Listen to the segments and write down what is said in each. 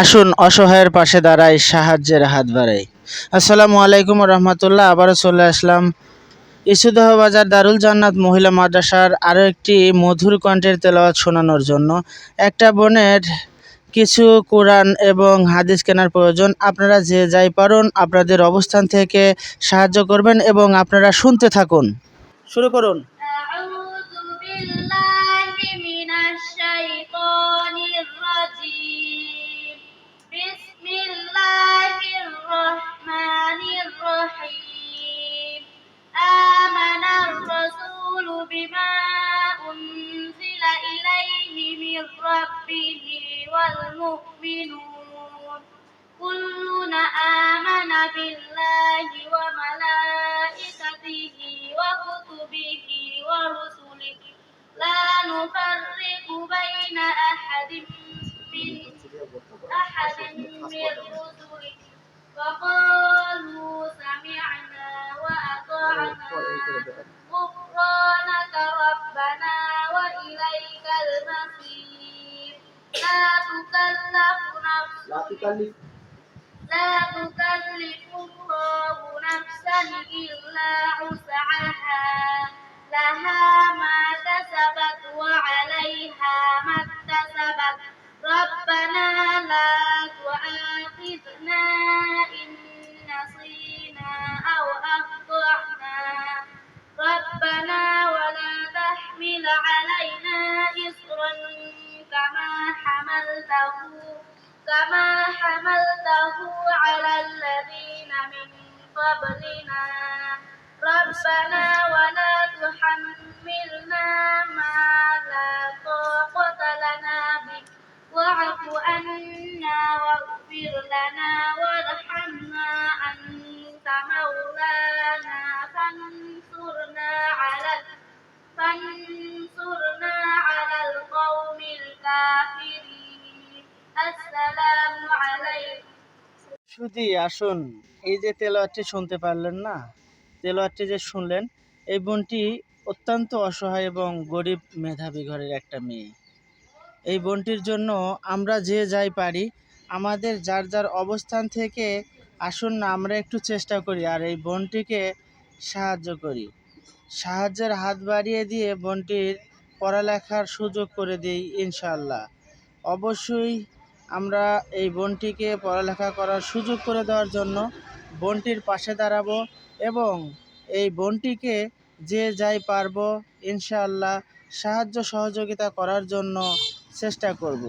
আসুন অসহায়ের পাশে দাঁড়াই, সাহায্যের হাত বাড়াই। আসসালামু আলাইকুম রহমতুল্লাহ। আবারও চলে আসলাম ইসুদহ বাজার দারুল জান্নাত মহিলা মাদ্রাসার আরও একটি মধুর কণ্ঠের তেলাওয়াত শোনানোর জন্য। একটা বোনের কিছু কোরআন এবং হাদিস কেনার প্রয়োজন। আপনারা যে যাই পারুন আপনাদের অবস্থান থেকে সাহায্য করবেন এবং আপনারা শুনতে থাকুন। শুরু করুন। أعوذ بالله من الشيطان الرجيم بسم الله الرحمن الرحيم آمن الرسول بما أنزل إليه من ربه والمؤمنون كلنا آمن بالله وملائكته وكتبه ورسله لا نفرق بين أحد من رسله وقالوا سمعنا وأطعنا غفرانك ربنا وإليك المصير لا تكلف الله نفسا إلا وسعها لها ما كسبت وعليها ما اكتسبت ربنا لا تؤاخذنا إن نسينا أو أخطأنا ربنا ولا تحمل علينا إصرا كما حملته على الذين من قبلنا ربنا ولا تحملنا ما لا طاقة لنا به واعف عنا واغفر لنا وارحمنا أنت مولانا فانصرنا على القوم الكافرين السلام عليكم শুধু আসুন, এই যে তেলাওয়াতটি শুনতে পারলেন না, তেলাওয়াতটি যে শুনলেন, এই বোনটি অত্যন্ত অসহায় এবং গরিব মেধাবী ঘরের একটা মেয়ে। এই বোনটির জন্য আমরা যে যাই পারি, আমাদের যার যার অবস্থান থেকে আসুন না আমরা একটু চেষ্টা করি আর এই বোনটিকে সাহায্য করি। সাহায্যের হাত বাড়িয়ে দিয়ে বোনটির পড়ালেখার সুযোগ করে দিই ইনশাআল্লাহ। অবশ্যই আমরা এই বোনটিকে পড়ালেখা করার সুযোগ করে দেওয়ার জন্য বোনটির পাশে দাঁড়াবো এবং এই বোনটিকে যে যাই পারবো ইনশাআল্লাহ সাহায্য সহযোগিতা করার জন্য চেষ্টা করব।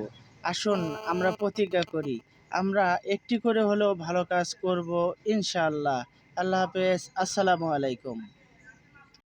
আসুন আমরা প্রতিজ্ঞা করি, আমরা একটি করে হলেও ভালো কাজ করব ইনশাআল্লাহ। আল্লাহ হাফেজ। আসসালামু আলাইকুম।